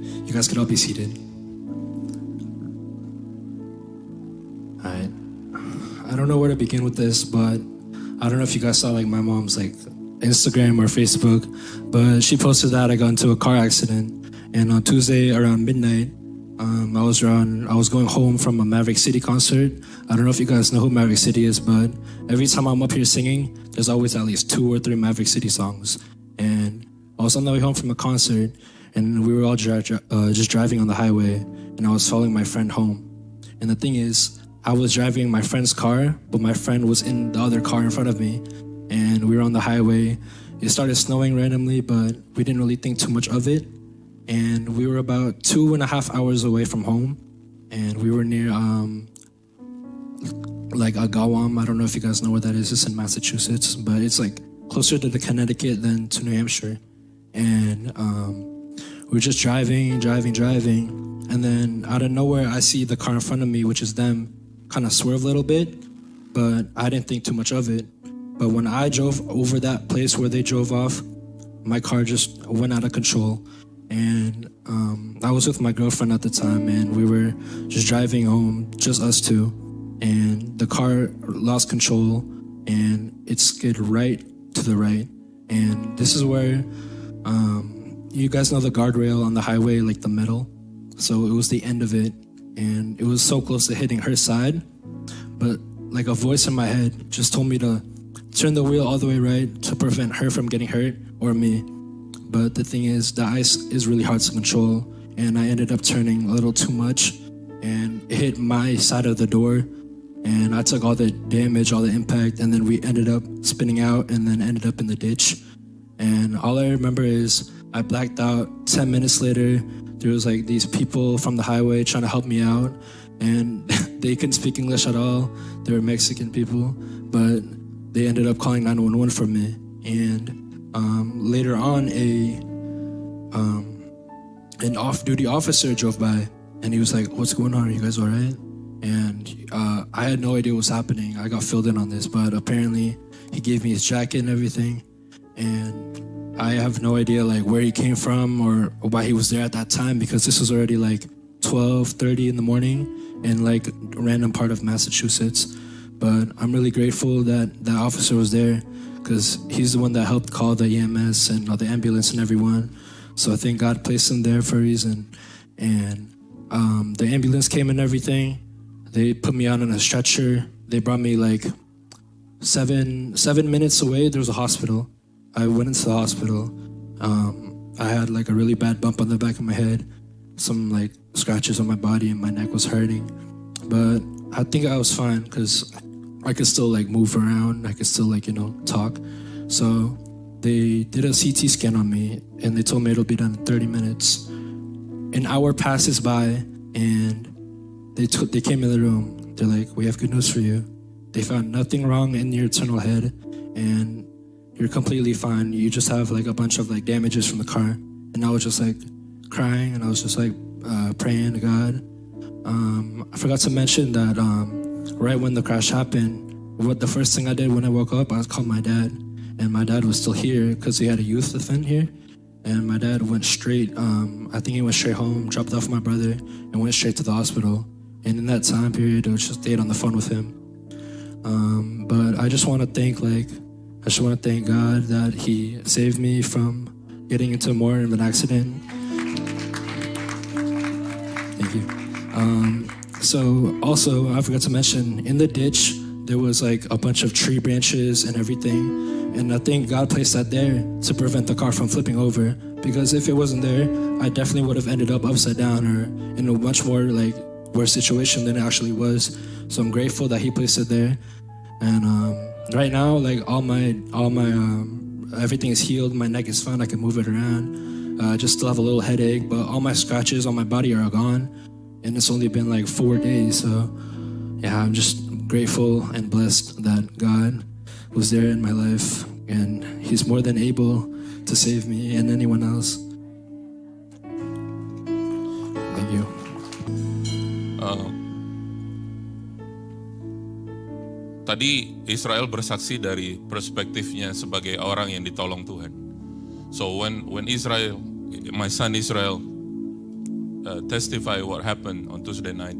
You guys could all be seated. Alright. I don't know where to begin with this, but I don't know if you guys saw like my mom's like Instagram or Facebook, but she posted that I got into a car accident, and on Tuesday around midnight, I was going home from a Maverick City concert. I don't know if you guys know who Maverick City is, but every time I'm up here singing, there's always at least 2 or 3 Maverick City songs. And I was on the way home from a concert, and we were all just driving on the highway, and I was following my friend home. And the thing is, I was driving my friend's car, but my friend was in the other car in front of me, and we were on the highway. It started snowing randomly, but we didn't really think too much of it. And we were about 2.5 hours away from home, and we were near like Agawam. I don't know if you guys know where that is. It's in Massachusetts, but it's like closer to the Connecticut than to New Hampshire. And we were just driving, and then out of nowhere, I see the car in front of me, which is them, kind of swerve a little bit, but I didn't think too much of it. But when I drove over that place where they drove off, my car just went out of control. And I was with my girlfriend at the time, and we were just driving home, just us two, and the car lost control, and it skid right to the right. And this is where you guys know the guardrail on the highway, like the metal. So it was the end of it, and it was so close to hitting her side, but like a voice in my head just told me to turn the wheel all the way right to prevent her from getting hurt or me. But the thing is, the ice is really hard to control, and I ended up turning a little too much, and it hit my side of the door, and I took all the damage, all the impact, and then we ended up spinning out and then ended up in the ditch. And all I remember is I blacked out. 10 minutes later, there was like these people from the highway trying to help me out, and they couldn't speak English at all. They were Mexican people, but they ended up calling 911 for me. And later on, an off-duty officer drove by, and he was like, "What's going on? Are you guys all right?" And I had no idea what was happening. I got filled in on this, but apparently he gave me his jacket and everything, and I have no idea like where he came from or why he was there at that time, because this was already like 12:30 in the morning in like a random part of Massachusetts. But I'm really grateful that that officer was there, because he's the one that helped call the EMS and the ambulance and everyone. So I think God placed him there for a reason. And the ambulance came and everything. They put me out on a stretcher. They brought me like seven minutes away. There was a hospital. I went into the hospital. I had like a really bad bump on the back of my head, some like scratches on my body, and my neck was hurting. But I think I was fine, because I could still like move around. I could still like, talk. So they did a CT scan on me, and they told me it'll be done in 30 minutes. An hour passes by, and they came in the room. They're like, "We have good news for you. They found nothing wrong in your internal head, and you're completely fine. You just have like a bunch of like damages from the car." And I was just like crying, and I was just like praying to God. I forgot to mention that right when the crash happened, the first thing I did when I woke up, I called my dad, and my dad was still here because he had a youth event here. And my dad went straight, I think he went straight home, dropped off my brother, and went straight to the hospital. And in that time period, I just stayed on the phone with him. But I just want to thank God that he saved me from getting into more of an accident. Thank you. So also, I forgot to mention, in the ditch, there was like a bunch of tree branches and everything. And I think God placed that there to prevent the car from flipping over. Because if it wasn't there, I definitely would have ended up upside down or in a much more like worse situation than it actually was. So I'm grateful that he placed it there. And right now, like all my everything is healed. My neck is fine. I can move it around. I just still have a little headache, but all my scratches on my body are gone. And it's only been like 4 days. So yeah, I'm just grateful and blessed that God was there in my life, and he's more than able to save me and anyone else. Thank you. Tadi Israel bersaksi dari perspektifnya sebagai orang yang ditolong Tuhan. So when Israel, my son Israel, testify what happened on Tuesday night.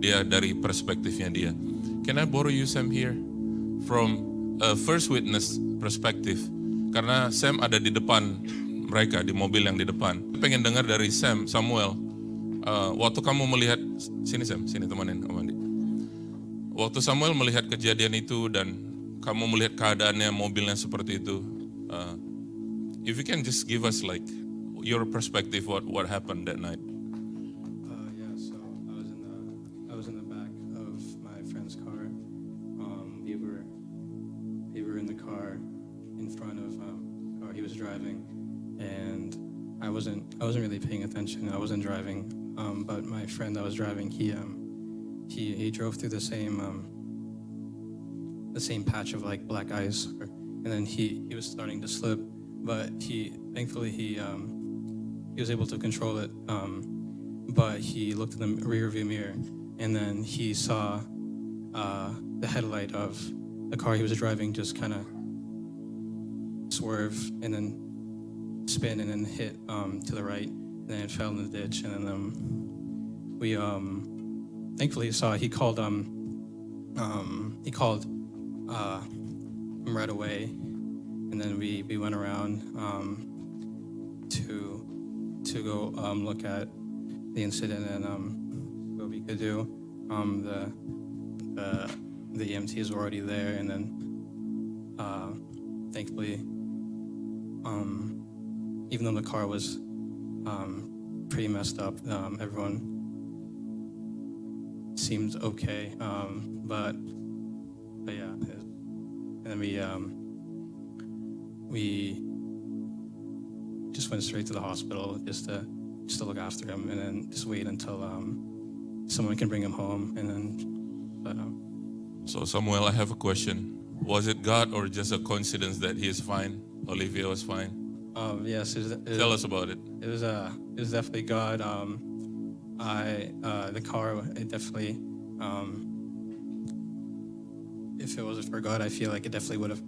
Dia dari perspektifnya dia. Can I borrow you Sam here from a first witness perspective? Karena Sam ada di depan mereka di mobil yang di depan. Pengen dengar dari Samuel. Waktu kamu melihat sini Sam, sini temanin Om Andi. Waktu Samuel melihat kejadian itu dan kamu melihat keadaannya mobilnya seperti itu. If you can just give us like your perspective what happened that night. Yeah, so I was in the back of my friend's car. We were in the car in front of the car he was driving, and I wasn't really paying attention. I wasn't driving, but my friend that was driving, he drove through the same patch of like black ice, and then he was starting to slip, but thankfully he was able to control it, but he looked in the rear view mirror, and then he saw the headlight of the car he was driving just kind of swerve and then spin and then hit to the right, and then it fell in the ditch, and then we thankfully saw he called right away, and then we went around to go look at the incident and what we could do. The EMTs were already there, and then thankfully, even though the car was pretty messed up, everyone seemed okay. But yeah, and then we just went straight to the hospital just to look after him, and then just wait until someone can bring him home, and then. So Samuel, I have a question. Was it God or just a coincidence that he is fine? Olivia was fine. Yes. Tell us about it. It was definitely God. The car, it definitely. If it wasn't for God, I feel like it definitely would have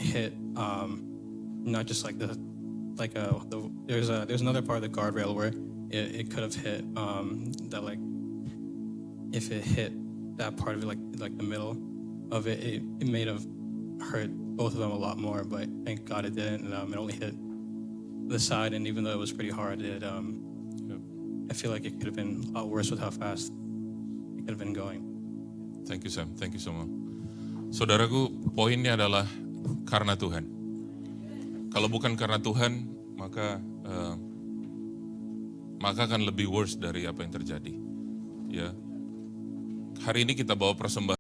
hit. Not just like there's another part of the guardrail where it could have hit. That like if it hit that part of it, like the middle of it, it may have hurt both of them a lot more. But thank God it didn't. It only hit the side, and even though it was pretty hard, I feel like it could have been a lot worse with how fast it could have been going. Thank you Sam, thank you so much. Saudaraku, poinnya adalah karena Tuhan. Kalau bukan karena Tuhan, maka akan lebih worse dari apa yang terjadi. Ya, hari ini kita bawa persembahan.